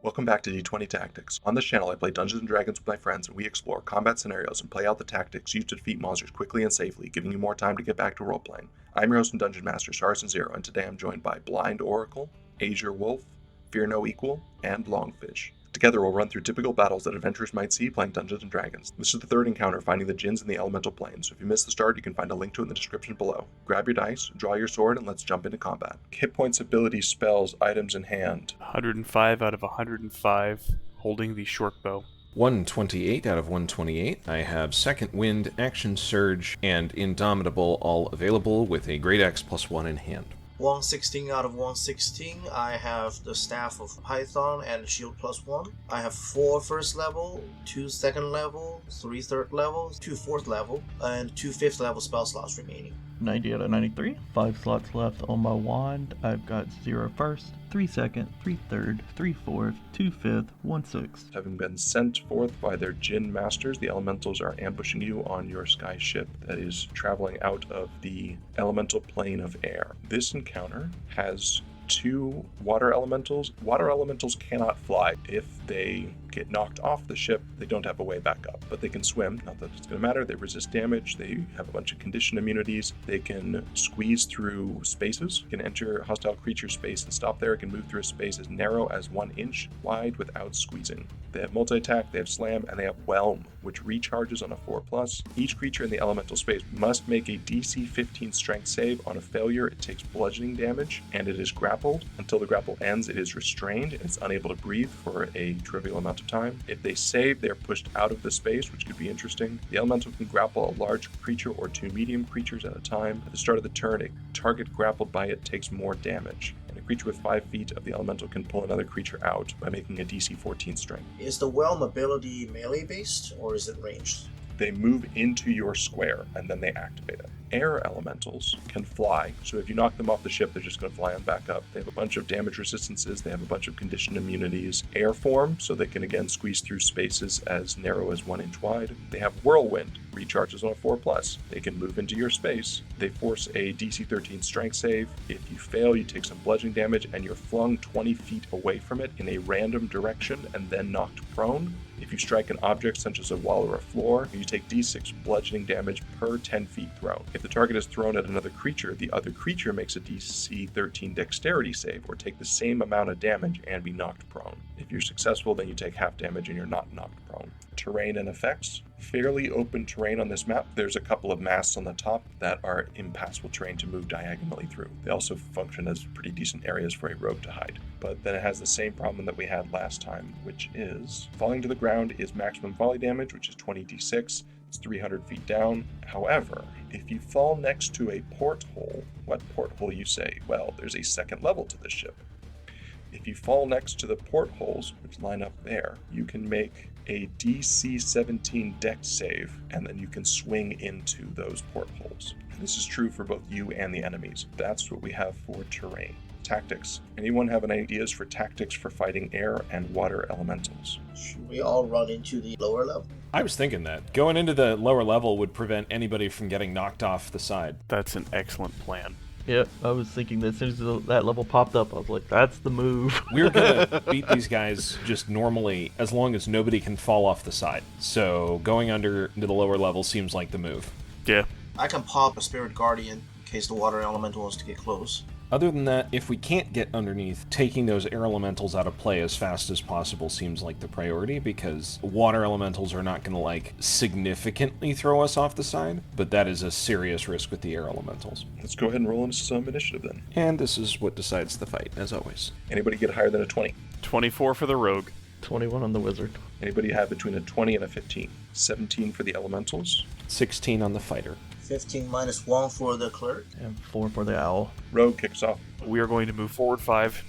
Welcome back to D20 Tactics. On this channel, I play Dungeons & Dragons with my friends, and we explore combat scenarios and play out the tactics used to defeat monsters quickly and safely, giving you more time to get back to roleplaying. I'm your host and Dungeon Master, Sarson0, and today I'm joined by BlindOracle, AzureWolf, Fear No Equal, and LongFish. Together, we'll run through typical battles that adventurers might see playing Dungeons & Dragons. This is the third encounter, finding the Djinns in the elemental plane, so if you missed the start, you can find a link to it in the description below. Grab your dice, draw your sword, and let's jump into combat. Hit points, abilities, spells, items in hand. 105 out of 105, holding the short bow. 128 out of 128. I have Second Wind, Action Surge, and Indomitable all available with a Great Axe +1 in hand. 116 out of 116, I have the Staff of Python and Shield +1. I have 4 first level, 2 second level, 3 third level, 2 fourth level, and 2 fifth level spell slots remaining. 90 out of 93. 5 slots left on my wand. I've got 0 first, 3 second, 3 third, 3 fourth, 2 fifth, 1 sixth. Having been sent forth by their Djinn masters, the elementals are ambushing you on your sky ship that is traveling out of the elemental plane of air. This encounter has 2 water elementals. Water elementals cannot fly. If they get knocked off the ship, they don't have a way back up, but they can swim. Not that it's going to matter. They resist damage. They have a bunch of condition immunities. They can squeeze through spaces. Can enter hostile creature space and stop there. It can move through a space as narrow as 1 inch wide without squeezing. They have multi-attack, they have slam, and they have whelm, which recharges on a 4+. Each creature in the elemental space must make a DC 15 strength save. On a failure, it takes bludgeoning damage, and it is grappled. Until the grapple ends, it is restrained, and it's unable to breathe for a trivial amount of time. If they save, they are pushed out of the space, which could be interesting. The elemental can grapple a large creature or 2 medium creatures at a time. At the start of the turn, a target grappled by it takes more damage. And a creature with 5 feet of the elemental can pull another creature out by making a DC 14 strength. Is the whelm ability melee based or is it ranged? They move into your square, and then they activate it. Air elementals can fly, so if you knock them off the ship, they're just going to fly on back up. They have a bunch of damage resistances, they have a bunch of condition immunities. Air form, so they can again squeeze through spaces as narrow as 1 inch wide. They have whirlwind, recharges on a 4+. They can move into your space. They force a DC 13 strength save. If you fail, you take some bludgeoning damage, and you're flung 20 feet away from it in a random direction and then knocked prone. If you strike an object such as a wall or a floor, you take d6 bludgeoning damage per 10 feet thrown. If the target is thrown at another creature, the other creature makes a DC 13 dexterity save or take the same amount of damage and be knocked prone. If you're successful, then you take half damage and you're not knocked prone. Terrain and effects. Fairly open terrain on this map. There's a couple of masts on the top that are impassable terrain to move diagonally through. They also function as pretty decent areas for a rogue to hide. But then it has the same problem that we had last time, which is falling to the ground is maximum volley damage, which is 20d6. It's 300 feet down. However, if you fall next to a porthole, what porthole you say? Well, there's a second level to this ship. If you fall next to the portholes, which line up there, you can make a DC 17 dex save, and then you can swing into those portholes. And this is true for both you and the enemies. That's what we have for terrain. Tactics. Anyone have any ideas for tactics for fighting air and water elementals? Should we all run into the lower level? I was thinking that. Going into the lower level would prevent anybody from getting knocked off the side. That's an excellent plan. Yeah, I was thinking that as soon as that level popped up, I was like, that's the move. We're gonna beat these guys just normally as long as nobody can fall off the side. So going under into the lower level seems like the move. Yeah. I can pop a Spirit Guardian in case the water elemental wants to get close. Other than that, if we can't get underneath, taking those air elementals out of play as fast as possible seems like the priority, because water elementals are not going to, significantly throw us off the side, but that is a serious risk with the air elementals. Let's go ahead and roll into some initiative then. And this is what decides the fight, as always. Anybody get higher than a 20? 24 for the rogue. 21 on the wizard. Anybody have between a 20 and a 15? 17 for the elementals. 16 on the fighter. 15 minus 1 for the cleric. And 4 for the owl. Rogue kicks off. We are going to move forward 5,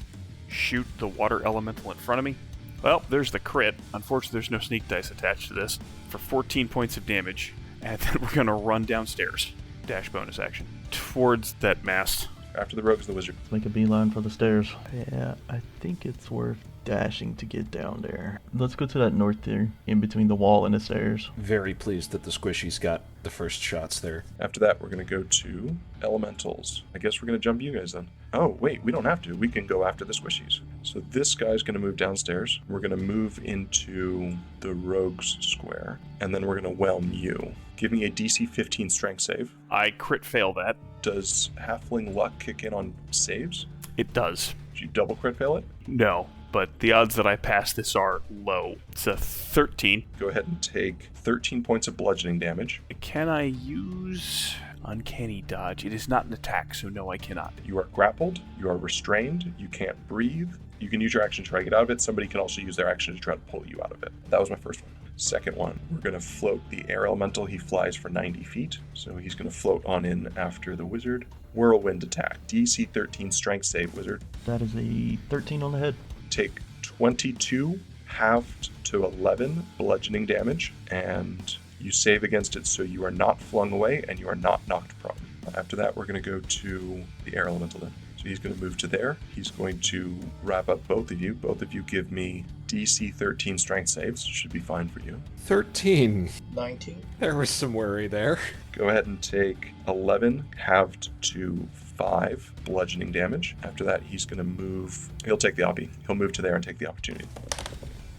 shoot the water elemental in front of me. Well, there's the crit. Unfortunately, there's no sneak dice attached to this for 14 points of damage. And then we're going to run downstairs. Dash bonus action. Towards that mast. After the rogue is the wizard. Let's make a beeline for the stairs. Yeah, I think it's worth dashing to get down there. Let's go to that north tier, in between the wall and the stairs. Very pleased that the squishies got the first shots there. After that, we're going to go to elementals. I guess we're going to jump you guys then. Oh, wait, we don't have to. We can go after the squishies. So this guy's going to move downstairs. We're going to move into the rogues square, and then we're going to whelm you. Give me a DC 15 strength save. I crit fail that. Does halfling luck kick in on saves? It does. Did you double crit fail it? No, but the odds that I pass this are low. It's a 13. Go ahead and take 13 points of bludgeoning damage. Can I use Uncanny Dodge? It is not an attack, so no, I cannot. You are grappled. You are restrained. You can't breathe. You can use your action to try to get out of it. Somebody can also use their action to try to pull you out of it. That was my first one. Second one, we're going to float the air elemental. He flies for 90 feet, so he's going to float on in after the wizard. Whirlwind attack. DC 13 strength save, wizard. That is a 13 on the head. Take 22 halved to 11 bludgeoning damage, and you save against it so you are not flung away and you are not knocked prone. After that, we're going to go to the air elemental then. So he's going to move to there. He's going to wrap up both of you. Both of you give me DC 13 strength saves. Should be fine for you. 13. 19. There was some worry there. Go ahead and take 11 halved to 5 bludgeoning damage. After that, he's going to move. He'll take the oppie. He'll move to there and take the opportunity.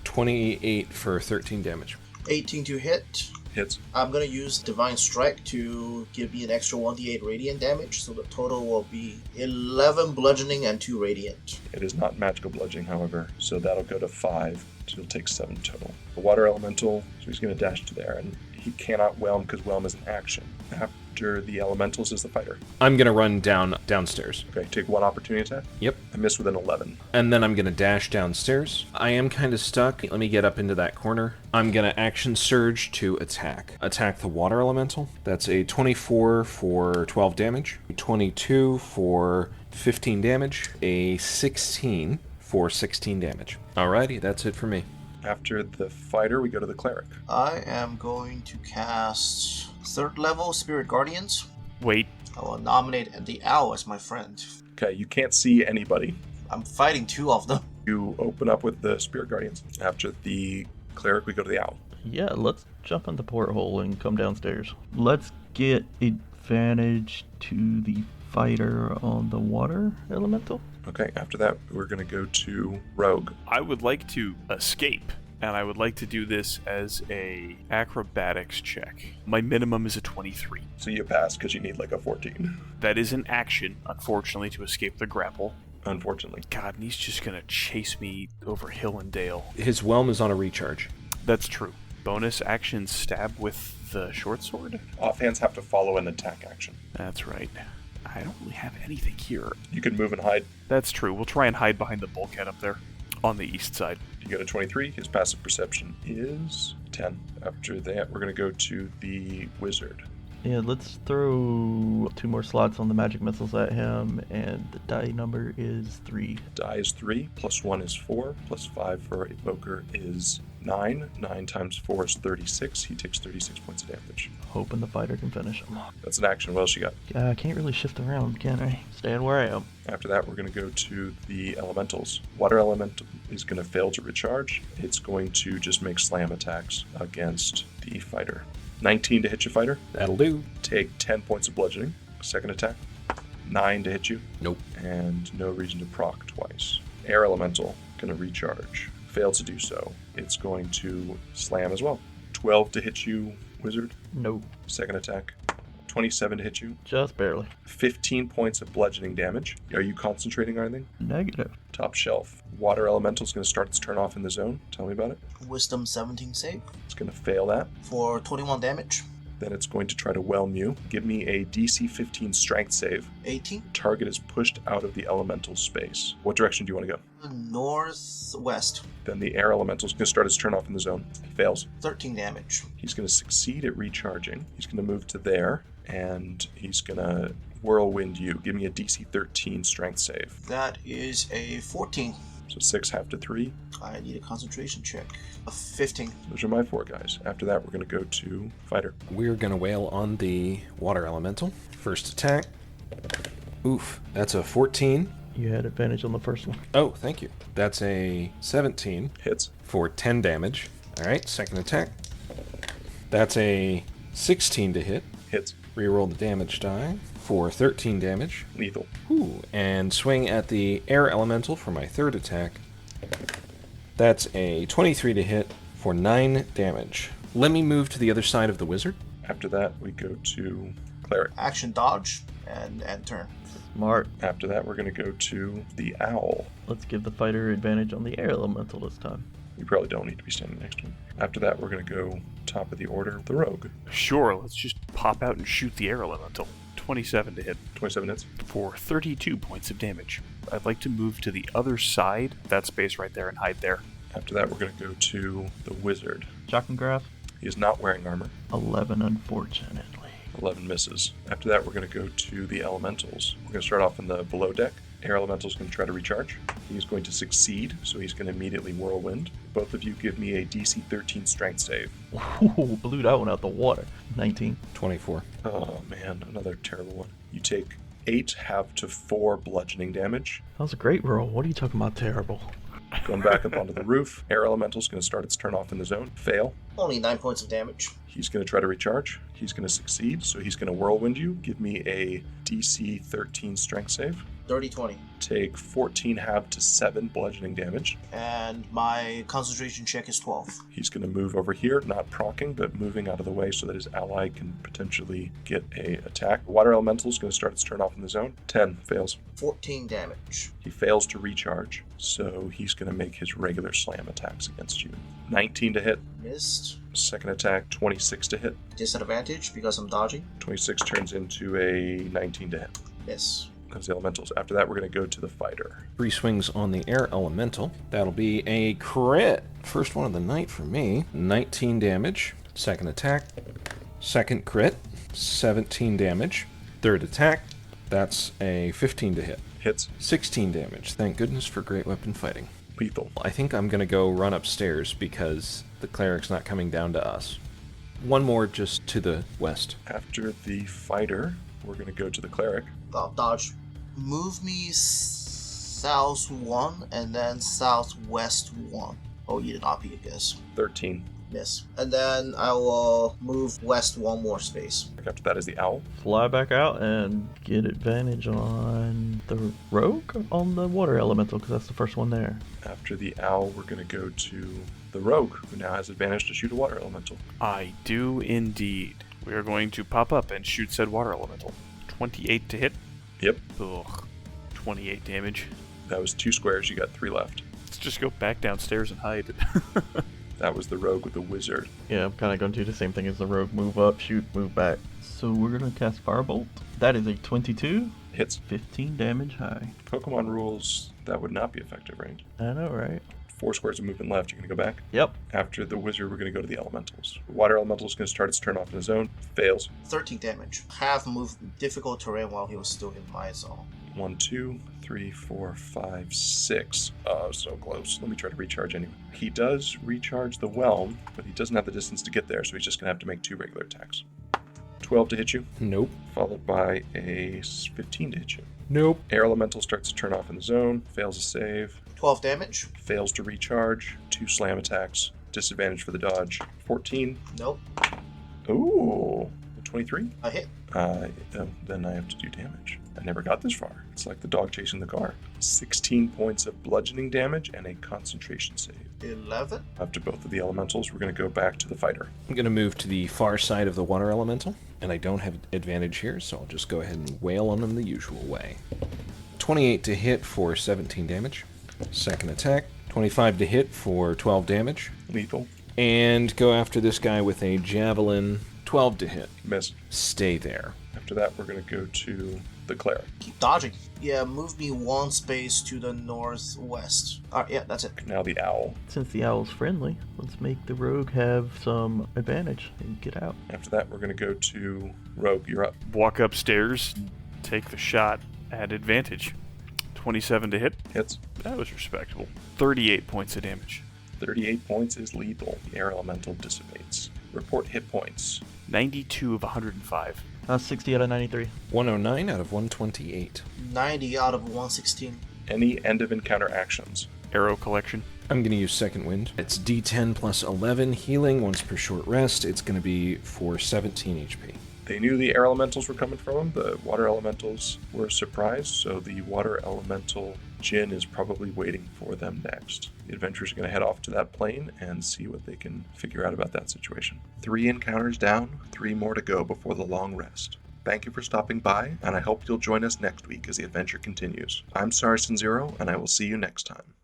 28 for 13 damage. 18 to hit. Hits. I'm gonna use Divine Strike to give me an extra 1d8 radiant damage, so the total will be 11 bludgeoning and 2 radiant. It is not magical bludgeoning, however, so that'll go to 5. So he'll take 7 total. The water elemental, so he's going to dash to there, and he cannot whelm because whelm is an action. After the elementals is the fighter. I'm going to run downstairs. Okay, take 1 opportunity attack. Yep. I missed with an 11. And then I'm going to dash downstairs. I am kind of stuck. Let me get up into that corner. I'm going to action surge to attack. Attack the water elemental. That's a 24 for 12 damage. 22 for 15 damage. A 16 for 16 damage. Alrighty, that's it for me. After the fighter, we go to the cleric. I am going to cast 3rd level Spirit Guardians. Wait. I will nominate the owl as my friend. Okay, you can't see anybody. I'm fighting 2 of them. You open up with the spirit guardians. After the cleric, we go to the owl. Yeah, let's jump in the porthole and come downstairs. Let's get advantage to the fighter on the water elemental. Okay, after that, we're going to go to rogue. I would like to escape, and I would like to do this as a acrobatics check. My minimum is a 23. So you pass because you need like a 14. That is an action, unfortunately, to escape the grapple. Unfortunately. God, and he's just gonna chase me over hill and dale. His whelm is on a recharge. That's true. Bonus action stab with the short sword? Offhands have to follow an attack action. That's right. I don't really have anything here. You can move and hide. That's true. We'll try and hide behind the bulkhead up there on the east side. You get a 23. His passive perception is 10. After that, we're going to go to the wizard. Yeah, let's throw 2 more slots on the magic missiles at him, and the die number is 3. Die is 3, plus 1 is 4, plus 5 for Evoker is 9. 9 times 4 is 36. He takes 36 points of damage. Hoping the fighter can finish him. That's an action. What else you got? I can't really shift around, can I? Staying where I am. After that, we're going to go to the elementals. Water elemental is going to fail to recharge. It's going to just make slam attacks against the fighter. 19 to hit your fighter. That'll do. Take 10 points of bludgeoning. Second attack. 9 to hit you. Nope. And no reason to proc twice. Air elemental, going to recharge. Fail to do so. It's going to slam as well. 12 to hit you, wizard. No, Second attack. 27 to hit you. just barely. 15 points of bludgeoning damage. Are you concentrating on anything? Negative. Top shelf. Water elemental is going to start its turn off in the zone. Tell me about it. Wisdom 17 save It's going to fail that. for 21 damage. Then it's going to try to whelm you. Give me a DC 15 strength save. 18. Target is pushed out of the elemental space. What direction do you want to go? Northwest. Then the air elemental is going to start its turn off in the zone. Fails. 13 damage. He's going to succeed at recharging. He's going to move to there, and he's going to whirlwind you. Give me a DC 13 strength save. That is a 14. So 6 half to 3. I need a concentration check. A 15. Those are my 4 guys. After that, we're going to go to fighter. We're going to wail on the water elemental. First attack. Oof. That's a 14 You had advantage on the first one. Oh, thank you. That's a 17 Hits. for 10 damage. All right, second attack. That's a 16 to hit. Hits. Reroll the damage die for 13 damage. Lethal. Ooh, and swing at the air elemental for my third attack. That's a 23 to hit for 9 damage. Let me move to the other side of the wizard. After that, we go to Cleric. Action dodge and turn. Smart. After that, we're going to go to the Owl. Let's give the fighter advantage on the air elemental this time. You probably don't need to be standing next to him. After that, we're going to go top of the order, the Rogue. Sure, let's just pop out and shoot the air elemental. 27 to hit 27 hits. for 32 points of damage. I'd like to move to the other side, that space right there, and hide there. After that, we're going to go to the Wizard. Shock and graph. He is not wearing armor. 11, unfortunately. 11 misses. After that, we're going to go to the Elementals. We're going to start off in the below deck. Air Elemental's going to try to recharge. He's going to succeed, so he's going to immediately Whirlwind. Both of you give me a DC 13 Strength save. Ooh, blew that one out the water. 19. 24. Oh man, another terrible one. You take 8 half to 4 bludgeoning damage. That was a great roll. What are you talking about terrible? Going back up onto the roof. Air Elemental's going to start its turn off in the zone. Fail. Only 9 points of damage. He's going to try to recharge. He's going to succeed, so he's going to Whirlwind you. Give me a DC 13 Strength save. Dirty 20. Take 14 half to 7 bludgeoning damage. And my concentration check is 12. He's going to move over here, not proccing, but moving out of the way so that his ally can potentially get a attack. Water Elemental is going to start its turn off in the zone. 10, fails. 14 damage. He fails to recharge, so he's going to make his regular slam attacks against you. 19 to hit. Missed. Second attack, 26 to hit. Disadvantage because I'm dodging. 26 turns into a 19 to hit. Miss. Because the elementals. After that, we're going to go to the fighter. 3 swings on the air elemental. That'll be a crit. First one of the night for me. 19 damage. Second attack. Second crit. 17 damage. Third attack. That's a 15 to hit. Hits. 16 damage. Thank goodness for great weapon fighting. Lethal. I think I'm going to go run upstairs because the cleric's not coming down to us. One more just to the west. After the fighter, we're going to go to the cleric. Oh, dodge. Move me south 1 and then southwest 1. Oh, you did not be a guess. 13. Miss. And then I will move west 1 more space. After that is the owl. Fly back out and get advantage on the rogue on the water elemental because that's the first one there. After the owl, we're going to go to the rogue, who now has advantage to shoot a water elemental. I do indeed. We are going to pop up and shoot said water elemental. 28 to hit. Yep. Ugh. 28 damage. That was 2 squares. You got 3 left. Let's just go back downstairs and hide. That was the rogue with the wizard. Yeah, I'm kind of going to do the same thing as the rogue. Move up, shoot, move back. So we're going to cast Firebolt. That is a 22. Hits. 15 damage high. Pokemon rules, that would not be effective, right? I know, right? 4 squares of movement left. You're going to go back. Yep. After the wizard, we're going to go to the elementals. Water elemental is going to start its turn off in the zone. Fails. 13 damage. Have moved difficult terrain while he was still in my zone. 1, 2, 3, 4, 5, 6. Oh, so close. Let me try to recharge anyway. He does recharge the whelm, but he doesn't have the distance to get there, so he's just going to have to make 2 regular attacks. 12 to hit you, Nope. followed by a 15 to hit you. Nope. Air elemental starts to turn off in the zone, fails a save, 12 damage. fails to recharge, 2 slam attacks, disadvantage for the dodge. 14. Nope. Ooh, 23. A hit. Then I have to do damage. I never got this far. It's like the dog chasing the car. 16 points of bludgeoning damage and a concentration save. 11. After both of the elementals, we're going to go back to the fighter. I'm going to move to the far side of the water elemental, and I don't have advantage here, so I'll just go ahead and wail on them the usual way. 28 to hit for 17 damage. Second attack. 25 to hit for 12 damage. Lethal. And go after this guy with a javelin. 12 to hit. Miss. Stay there. After that, we're going to go to the cleric. Keep dodging. Yeah, move me 1 space to the northwest. Alright, yeah, that's it. Now the owl. Since the owl's friendly, let's make the rogue have some advantage and get out. After that, we're going to go to rogue. You're up. Walk upstairs, take the shot at advantage. 27 to hit. Hits. That was respectable. 38 points of damage. 38 points is lethal. The air elemental dissipates. Report hit points. 92 of 105. 60 out of 93. 109 out of 128. 90 out of 116. Any end of encounter actions. Arrow collection. I'm going to use Second Wind. It's D10 plus 11 healing once per short rest. It's going to be for 17 HP. They knew the air elementals were coming from them. The water elementals were surprised, so the water elemental Djinn is probably waiting for them next. The adventurers are going to head off to that plane and see what they can figure out about that situation. 3 encounters down, 3 more to go before the long rest. Thank you for stopping by, and I hope you'll join us next week as the adventure continues. I'm Saracen Zero, and I will see you next time.